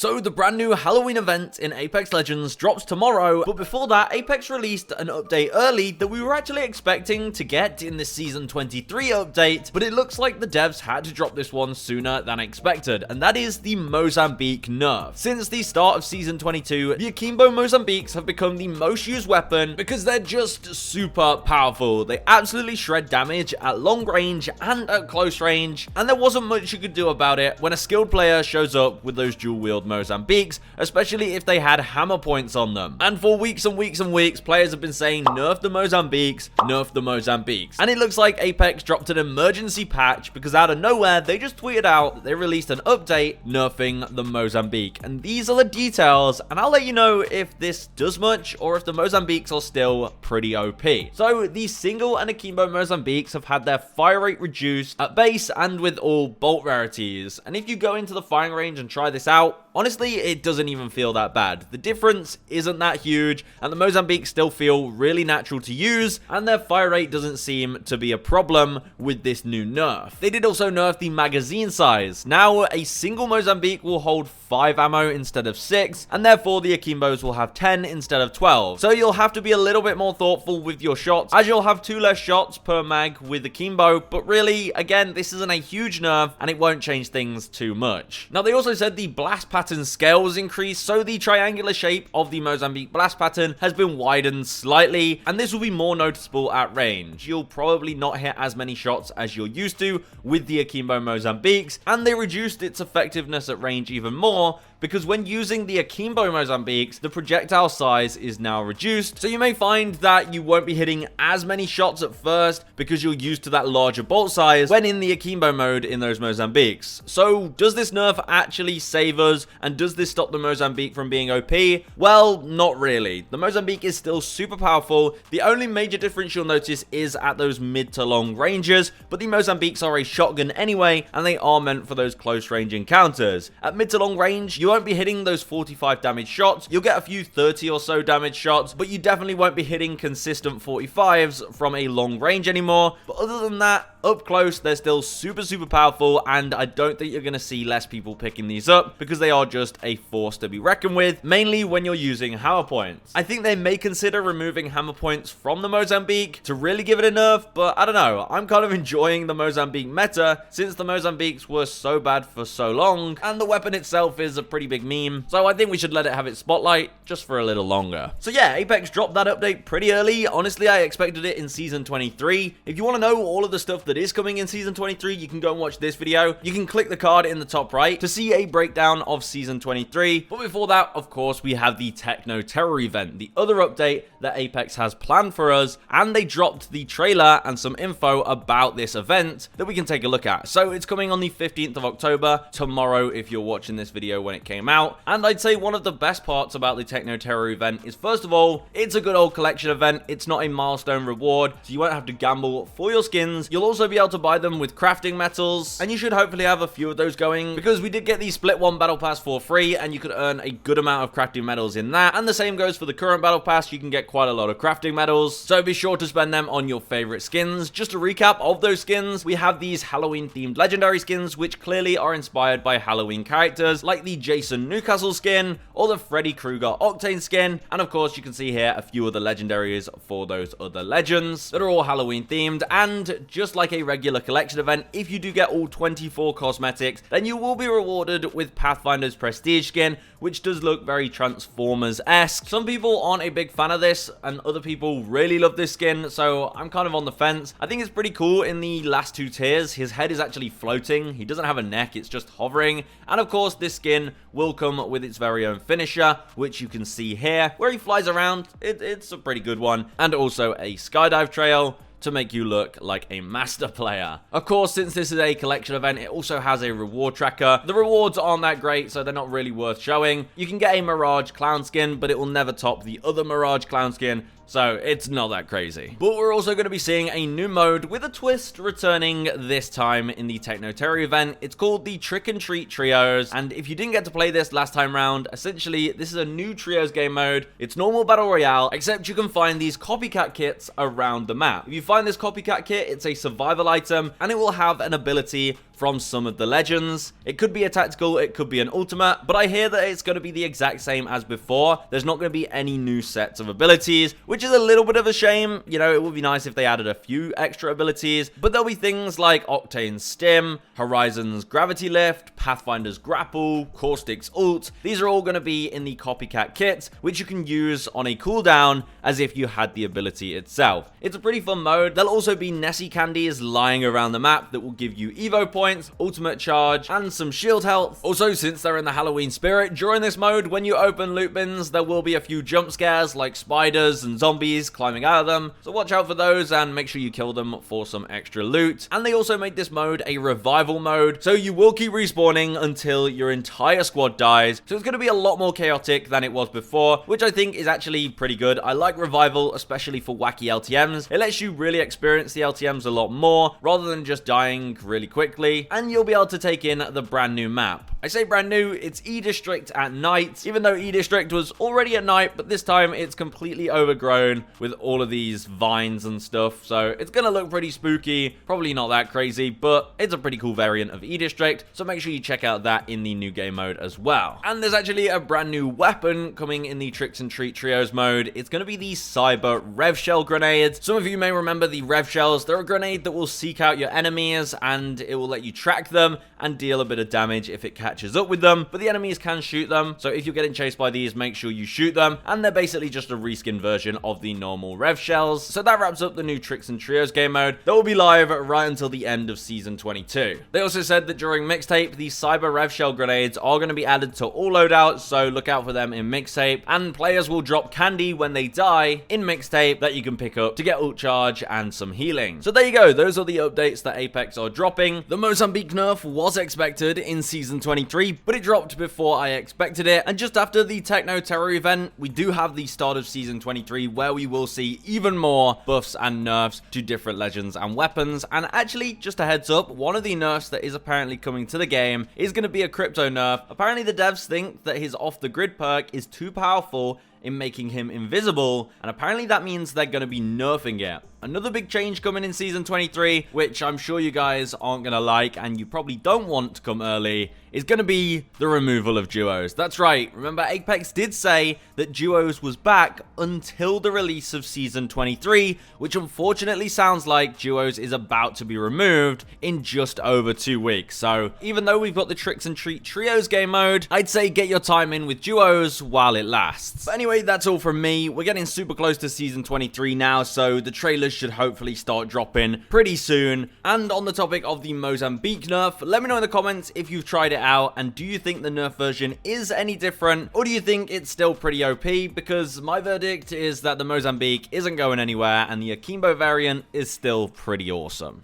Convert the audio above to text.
So the brand new Halloween event in Apex Legends drops tomorrow, but before that, Apex released an update early that we were actually expecting to get in this Season 23 update, but it looks like the devs had to drop this one sooner than expected, and that is the Mozambique nerf. Since the start of Season 22, the Akimbo Mozambiques have become the most used weapon because they're just super powerful. They absolutely shred damage at long range and at close range, and there wasn't much you could do about it when a skilled player shows up with those dual-wield Mozambiques, especially if they had hammer points on them. And for weeks and weeks and weeks, players have been saying, nerf the Mozambiques, nerf the Mozambiques. And it looks like Apex dropped an emergency patch because out of nowhere, they just tweeted out that they released an update nerfing the Mozambique. And these are the details, and I'll let you know if this does much or if the Mozambiques are still pretty OP. So the single and Akimbo Mozambiques have had their fire rate reduced at base and with all bolt rarities. And if you go into the firing range and try this out, honestly, it doesn't even feel that bad. The difference isn't that huge, and the Mozambiques still feel really natural to use, and their fire rate doesn't seem to be a problem with this new nerf. They did also nerf the magazine size. Now, a single Mozambique will hold 5 ammo instead of 6, and therefore the Akimbos will have 10 instead of 12. So you'll have to be a little bit more thoughtful with your shots, as you'll have 2 less shots per mag with Akimbo, but really, again, this isn't a huge nerf, and it won't change things too much. Now, they also said the blast pattern scale was increased, so the triangular shape of the Mozambique blast pattern has been widened slightly, and this will be more noticeable at range. You'll probably not hit as many shots as you're used to with the Akimbo Mozambiques, and they reduced its effectiveness at range even more, because when using the Akimbo Mozambiques, the projectile size is now reduced, so you may find that you won't be hitting as many shots at first because you're used to that larger bolt size when in the Akimbo mode in those Mozambiques. So does this nerf actually save us, and does this stop the Mozambique from being OP? Well, not really. The Mozambique is still super powerful. The only major difference you'll notice is at those mid to long ranges, but the Mozambiques are a shotgun anyway, and they are meant for those close range encounters. At mid to long range, you won't be hitting those 45 damage shots. You'll get a few 30 or so damage shots, but you definitely won't be hitting consistent 45s from a long range anymore. But other than that, up close, they're still super powerful, and I don't think you're going to see less people picking these up because they are just a force to be reckoned with, mainly when you're using hammer points. I think they may consider removing hammer points from the Mozambique to really give it a nerf, but I don't know. I'm kind of enjoying the Mozambique meta since the Mozambiques were so bad for so long, and the weapon itself is a pretty big meme, so I think we should let it have its spotlight just for a little longer. So yeah, Apex dropped that update pretty early. Honestly, I expected it in Season 23. If you want to know all of the stuff that is coming in Season 23, you can go and watch this video. You can click the card in the top right to see a breakdown of Season 23. But before that, of course, we have the Techno Terror event, the other update that Apex has planned for us, and they dropped the trailer and some info about this event that we can take a look at. So it's coming on the 15th of October, tomorrow if you're watching this video when it came out. And I'd say one of the best parts about the Techno Terror event is, first of all, it's a good old collection event. It's not a milestone reward, so you won't have to gamble for your skins. You'll also be able to buy them with crafting metals, and you should hopefully have a few of those going, because we did get the Split One Battle Pass for free, and you could earn a good amount of crafting metals in that. And the same goes for the current Battle Pass. You can get quite a lot of crafting metals, so be sure to spend them on your favorite skins. Just a recap of those skins, we have these Halloween themed legendary skins, which clearly are inspired by Halloween characters, like the Jason Newcastle skin or the Freddy Krueger Octane skin, and of course you can see here a few of the legendaries for those other legends that are all Halloween themed. And just like a regular collection event, if you do get all 24 cosmetics, then you will be rewarded with Pathfinder's Prestige skin, which does look very Transformers-esque. Some people aren't a big fan of this, and other people really love this skin, so I'm kind of on the fence. I think it's pretty cool in the last 2 tiers. His head is actually floating. He doesn't have a neck, it's just hovering. And of course, this skin will come with its very own finisher, which you can see here, where he flies around. It's a pretty good one. And also a skydive trail to make you look like a master player. Of course, since this is a collection event, it also has a reward tracker. The rewards aren't that great, so they're not really worth showing. You can get a Mirage clown skin, but it will never top the other Mirage clown skin, so it's not that crazy. But we're also going to be seeing a new mode with a twist returning this time in the Techno-Terror event. It's called the Trick and Treat Trios, and if you didn't get to play this last time round, essentially this is a new Trios game mode. It's normal Battle Royale, except you can find these copycat kits around the map. If you find this copycat kit, it's a survival item, and it will have an ability from some of the legends. It could be a tactical, it could be an ultimate, but I hear that it's going to be the exact same as before. There's not going to be any new sets of abilities, which is a little bit of a shame. You know, it would be nice if they added a few extra abilities, but there'll be things like Octane's Stim, Horizon's Gravity Lift, Pathfinder's Grapple, Caustic's Ult. These are all going to be in the copycat kit, which you can use on a cooldown as if you had the ability itself. It's a pretty fun mode. There'll also be Nessie candies lying around the map that will give you Evo points, ultimate charge, and some shield health. Also, since they're in the Halloween spirit, during this mode, when you open loot bins, there will be a few jump scares like spiders and zombies climbing out of them, so watch out for those and make sure you kill them for some extra loot. And they also made this mode a revival mode, so you will keep respawning until your entire squad dies, so it's going to be a lot more chaotic than it was before, which I think is actually pretty good. I like revival, especially for wacky LTMs. It lets you really experience the LTMs a lot more, rather than just dying really quickly, and you'll be able to take in the brand new map. I say brand new, it's E-District at night, even though E-District was already at night, but this time it's completely overgrown with all of these vines and stuff, so it's gonna look pretty spooky, probably not that crazy, but it's a pretty cool variant of E-District, so make sure you check out that in the new game mode as well. And there's actually a brand new weapon coming in the Tricks and Treat Trios mode. It's gonna be the Cyber Rev Shell grenades. Some of you may remember the Rev Shells. They're a grenade that will seek out your enemies, and it will let you track them and deal a bit of damage if it catches up with them, but the enemies can shoot them, so if you're getting chased by these, make sure you shoot them, and they're basically just a reskin version of the normal Rev Shells. So that wraps up the new Tricks and Trios game mode that will be live right until the end of Season 22. They also said that during Mixtape, the Cyber Rev Shell grenades are going to be added to all loadouts, so look out for them in Mixtape, and players will drop candy when they die in Mixtape that you can pick up to get ult charge and some healing. So there you go, those are the updates that Apex are dropping. The Mozambique nerf was expected in Season 23, but it dropped before I expected it, and just after the Techno-Terror event, we do have the start of Season 23 where we will see even more buffs and nerfs to different legends and weapons. And actually, just a heads up, one of the nerfs that is apparently coming to the game is going to be a crypto nerf. Apparently the devs think that his off the grid perk is too powerful in making him invisible, and apparently that means they're going to be nerfing it. Another big change coming in Season 23, which I'm sure you guys aren't going to like, and you probably don't want to come early, is going to be the removal of duos. That's right, remember Apex did say that duos was back until the release of Season 23, which unfortunately sounds like duos is about to be removed in just over 2 weeks. So even though we've got the Tricks and Treat Trios game mode, I'd say get your time in with duos while it lasts. But anyway, that's all from me. We're getting super close to Season 23 now, so the trailers should hopefully start dropping pretty soon. And on the topic of the Mozambique nerf, let me know in the comments if you've tried it out, and do you think the nerf version is any different, or do you think it's still pretty OP? Because my verdict is that the Mozambique isn't going anywhere, and the Akimbo variant is still pretty awesome.